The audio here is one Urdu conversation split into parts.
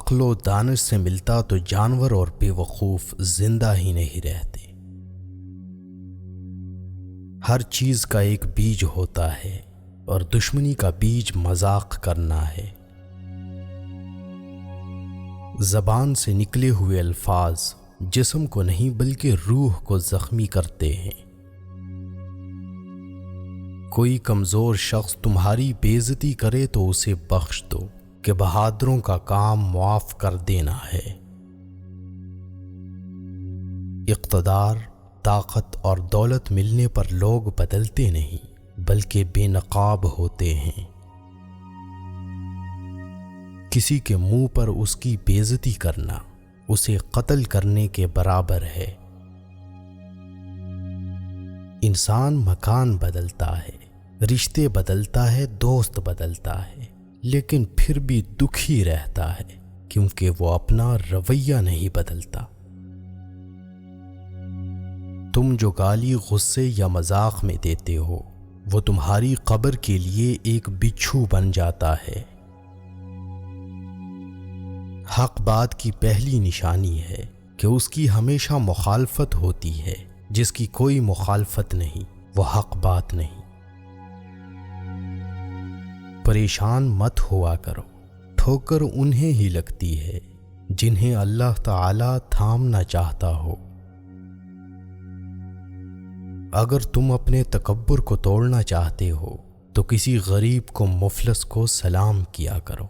عقل و دانش سے ملتا تو جانور اور بے وقوف زندہ ہی نہیں رہتے۔ ہر چیز کا ایک بیج ہوتا ہے اور دشمنی کا بیج مذاق کرنا ہے۔ زبان سے نکلے ہوئے الفاظ جسم کو نہیں بلکہ روح کو زخمی کرتے ہیں۔ کوئی کمزور شخص تمہاری بے عزتی کرے تو اسے بخش دو کہ بہادروں کا کام معاف کر دینا ہے۔ اقتدار، طاقت اور دولت ملنے پر لوگ بدلتے نہیں بلکہ بے نقاب ہوتے ہیں۔ کسی کے منہ پر اس کی بے عزتی کرنا اسے قتل کرنے کے برابر ہے۔ انسان مکان بدلتا ہے، رشتے بدلتا ہے، دوست بدلتا ہے، لیکن پھر بھی دکھی رہتا ہے کیونکہ وہ اپنا رویہ نہیں بدلتا۔ تم جو گالی غصے یا مذاق میں دیتے ہو وہ تمہاری قبر کے لیے ایک بچھو بن جاتا ہے۔ حق بات کی پہلی نشانی ہے کہ اس کی ہمیشہ مخالفت ہوتی ہے، جس کی کوئی مخالفت نہیں وہ حق بات نہیں۔ پریشان مت ہوا کرو، ٹھوکر انہیں ہی لگتی ہے جنہیں اللہ تعالی تھامنا چاہتا ہو۔ اگر تم اپنے تکبر کو توڑنا چاہتے ہو تو کسی غریب کو، مفلس کو سلام کیا کرو۔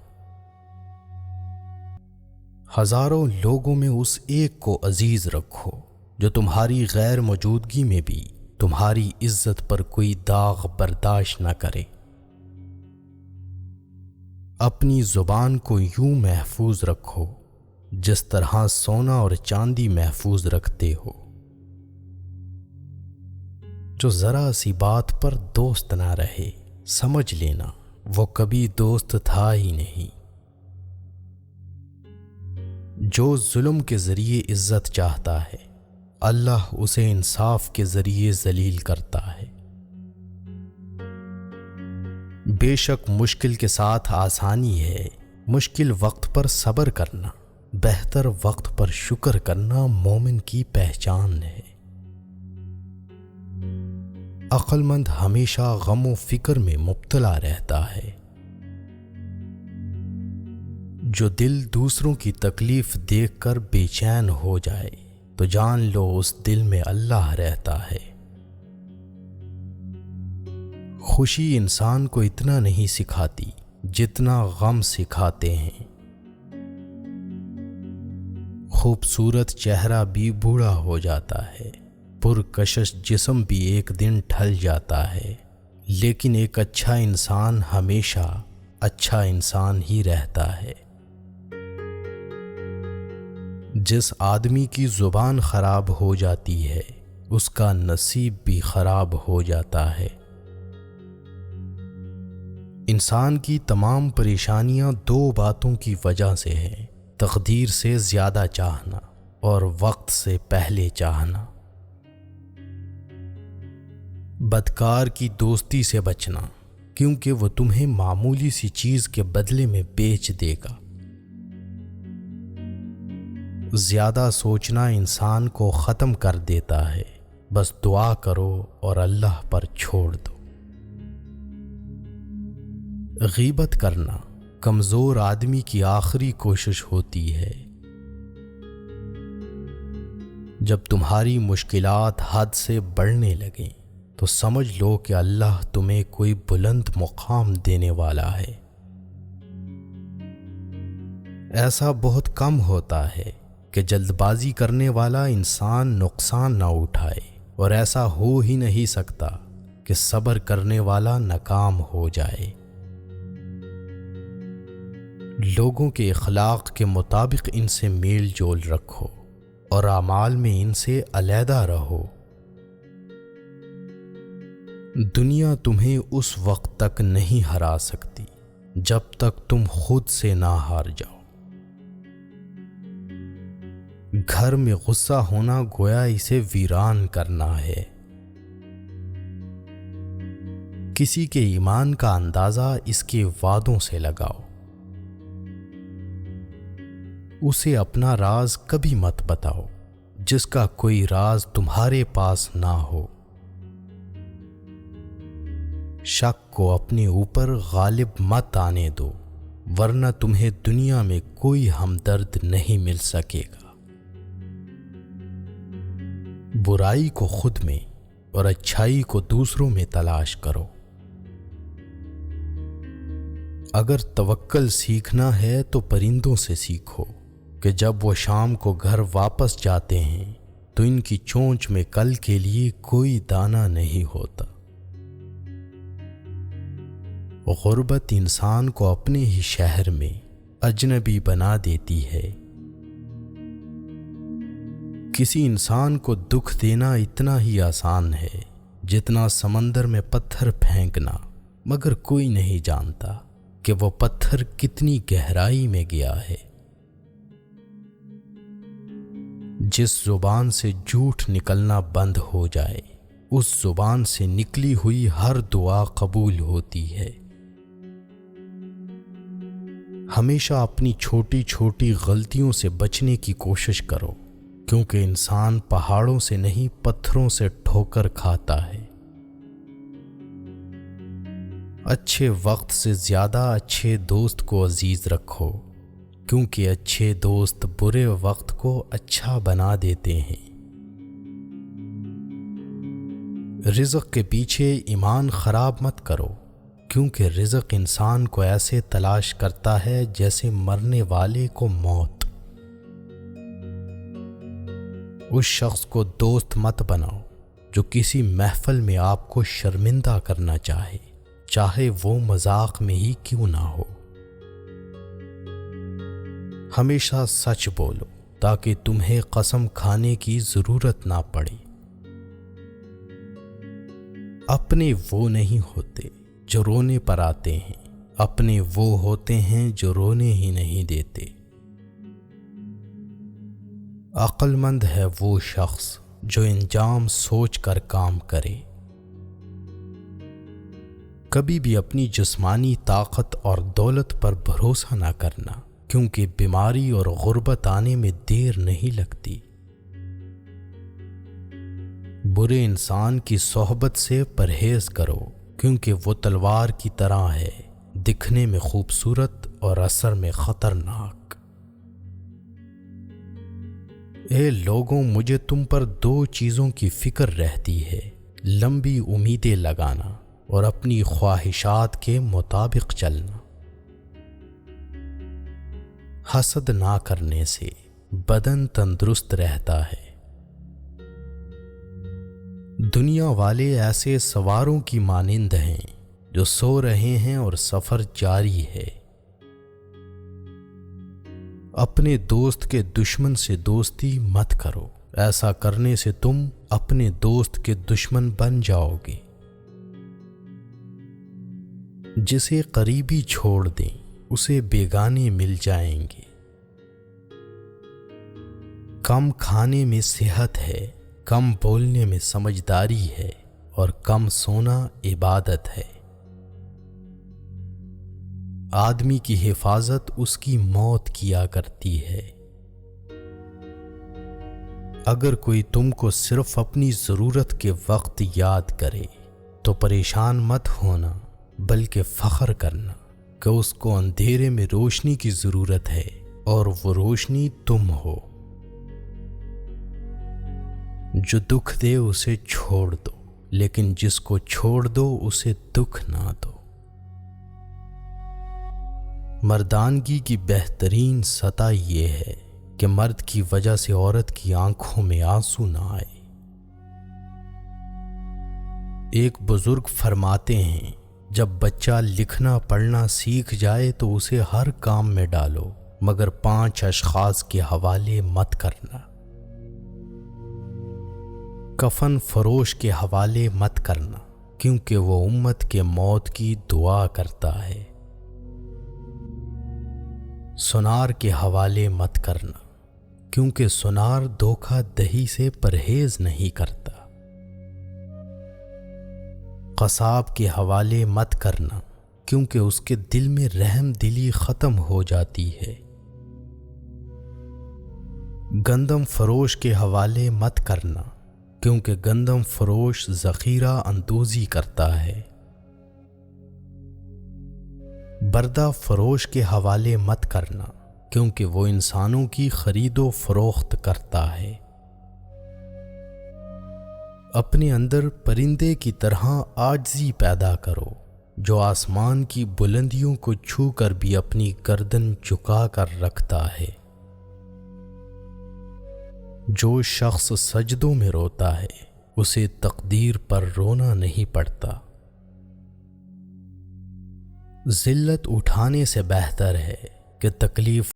ہزاروں لوگوں میں اس ایک کو عزیز رکھو جو تمہاری غیر موجودگی میں بھی تمہاری عزت پر کوئی داغ برداشت نہ کرے۔ اپنی زبان کو یوں محفوظ رکھو جس طرح سونا اور چاندی محفوظ رکھتے ہو۔ جو ذرا سی بات پر دوست نہ رہے، سمجھ لینا وہ کبھی دوست تھا ہی نہیں۔ جو ظلم کے ذریعے عزت چاہتا ہے، اللہ اسے انصاف کے ذریعے ذلیل کرتا ہے۔ بے شک مشکل کے ساتھ آسانی ہے، مشکل وقت پر صبر کرنا، بہتر وقت پر شکر کرنا مومن کی پہچان ہے۔ عقل مند ہمیشہ غم و فکر میں مبتلا رہتا ہے۔ جو دل دوسروں کی تکلیف دیکھ کر بے چین ہو جائے تو جان لو اس دل میں اللہ رہتا ہے۔ خوشی انسان کو اتنا نہیں سکھاتی جتنا غم سکھاتے ہیں۔ خوبصورت چہرہ بھی بوڑھا ہو جاتا ہے، پرکشش جسم بھی ایک دن ڈھل جاتا ہے، لیکن ایک اچھا انسان ہمیشہ اچھا انسان ہی رہتا ہے۔ جس آدمی کی زبان خراب ہو جاتی ہے اس کا نصیب بھی خراب ہو جاتا ہے۔ انسان کی تمام پریشانیاں دو باتوں کی وجہ سے ہیں: تقدیر سے زیادہ چاہنا اور وقت سے پہلے چاہنا۔ بدکار کی دوستی سے بچنا کیونکہ وہ تمہیں معمولی سی چیز کے بدلے میں بیچ دے گا۔ زیادہ سوچنا انسان کو ختم کر دیتا ہے، بس دعا کرو اور اللہ پر چھوڑ دو۔ غیبت کرنا کمزور آدمی کی آخری کوشش ہوتی ہے۔ جب تمہاری مشکلات حد سے بڑھنے لگیں تو سمجھ لو کہ اللہ تمہیں کوئی بلند مقام دینے والا ہے۔ ایسا بہت کم ہوتا ہے کہ جلد بازی کرنے والا انسان نقصان نہ اٹھائے، اور ایسا ہو ہی نہیں سکتا کہ صبر کرنے والا ناکام ہو جائے۔ لوگوں کے اخلاق کے مطابق ان سے میل جول رکھو اور اعمال میں ان سے علیحدہ رہو۔ دنیا تمہیں اس وقت تک نہیں ہرا سکتی جب تک تم خود سے نہ ہار جاؤ۔ گھر میں غصہ ہونا گویا اسے ویران کرنا ہے۔ کسی کے ایمان کا اندازہ اس کے وعدوں سے لگاؤ۔ اسے اپنا راز کبھی مت بتاؤ جس کا کوئی راز تمہارے پاس نہ ہو۔ شک کو اپنے اوپر غالب مت آنے دو، ورنہ تمہیں دنیا میں کوئی ہمدرد نہیں مل سکے گا۔ برائی کو خود میں اور اچھائی کو دوسروں میں تلاش کرو۔ اگر توکل سیکھنا ہے تو پرندوں سے سیکھو کہ جب وہ شام کو گھر واپس جاتے ہیں تو ان کی چونچ میں کل کے لیے کوئی دانہ نہیں ہوتا۔ غربت انسان کو اپنے ہی شہر میں اجنبی بنا دیتی ہے۔ کسی انسان کو دکھ دینا اتنا ہی آسان ہے جتنا سمندر میں پتھر پھینکنا، مگر کوئی نہیں جانتا کہ وہ پتھر کتنی گہرائی میں گیا ہے۔ جس زبان سے جھوٹ نکلنا بند ہو جائے، اس زبان سے نکلی ہوئی ہر دعا قبول ہوتی ہے۔ ہمیشہ اپنی چھوٹی چھوٹی غلطیوں سے بچنے کی کوشش کرو، کیونکہ انسان پہاڑوں سے نہیں پتھروں سے ٹھوکر کھاتا ہے۔ اچھے وقت سے زیادہ اچھے دوست کو عزیز رکھو، کیونکہ اچھے دوست برے وقت کو اچھا بنا دیتے ہیں۔ رزق کے پیچھے ایمان خراب مت کرو، کیونکہ رزق انسان کو ایسے تلاش کرتا ہے جیسے مرنے والے کو موت۔ اس شخص کو دوست مت بناؤ جو کسی محفل میں آپ کو شرمندہ کرنا چاہے وہ مذاق میں ہی کیوں نہ ہو۔ ہمیشہ سچ بولو تاکہ تمہیں قسم کھانے کی ضرورت نہ پڑے۔ اپنے وہ نہیں ہوتے جو رونے پر آتے ہیں، اپنے وہ ہوتے ہیں جو رونے ہی نہیں دیتے۔ عقل مند ہے وہ شخص جو انجام سوچ کر کام کرے۔ کبھی بھی اپنی جسمانی طاقت اور دولت پر بھروسہ نہ کرنا، کیونکہ بیماری اور غربت آنے میں دیر نہیں لگتی۔ برے انسان کی صحبت سے پرہیز کرو، کیونکہ وہ تلوار کی طرح ہے، دکھنے میں خوبصورت اور اثر میں خطرناک۔ اے لوگوں، مجھے تم پر دو چیزوں کی فکر رہتی ہے، لمبی امیدیں لگانا اور اپنی خواہشات کے مطابق چلنا۔ حسد نہ کرنے سے بدن تندرست رہتا ہے۔ دنیا والے ایسے سواروں کی مانند ہیں جو سو رہے ہیں اور سفر جاری ہے۔ اپنے دوست کے دشمن سے دوستی مت کرو، ایسا کرنے سے تم اپنے دوست کے دشمن بن جاؤ گے۔ جسے قریبی چھوڑ دیں اسے بیگانے مل جائیں گے۔ کم کھانے میں صحت ہے، کم بولنے میں سمجھداری ہے، اور کم سونا عبادت ہے۔ آدمی کی حفاظت اس کی موت کیا کرتی ہے۔ اگر کوئی تم کو صرف اپنی ضرورت کے وقت یاد کرے تو پریشان مت ہونا، بلکہ فخر کرنا کہ اس کو اندھیرے میں روشنی کی ضرورت ہے اور وہ روشنی تم ہو۔ جو دکھ دے اسے چھوڑ دو، لیکن جس کو چھوڑ دو اسے دکھ نہ دو۔ مردانگی کی بہترین سطح یہ ہے کہ مرد کی وجہ سے عورت کی آنکھوں میں آنسو نہ آئے۔ ایک بزرگ فرماتے ہیں، جب بچہ لکھنا پڑھنا سیکھ جائے تو اسے ہر کام میں ڈالو، مگر 5 اشخاص کے حوالے مت کرنا۔ کفن فروش کے حوالے مت کرنا، کیونکہ وہ امت کے موت کی دعا کرتا ہے۔ سنار کے حوالے مت کرنا، کیونکہ سنار دھوکہ دہی سے پرہیز نہیں کرتا۔ قصاب کے حوالے مت کرنا، کیونکہ اس کے دل میں رحم دلی ختم ہو جاتی ہے۔ گندم فروش کے حوالے مت کرنا، کیونکہ گندم فروش ذخیرہ اندوزی کرتا ہے۔ بردہ فروش کے حوالے مت کرنا، کیونکہ وہ انسانوں کی خرید و فروخت کرتا ہے۔ اپنے اندر پرندے کی طرح عاجزی پیدا کرو، جو آسمان کی بلندیوں کو چھو کر بھی اپنی گردن جھکا کر رکھتا ہے۔ جو شخص سجدوں میں روتا ہے اسے تقدیر پر رونا نہیں پڑتا۔ ذلت اٹھانے سے بہتر ہے کہ تکلیف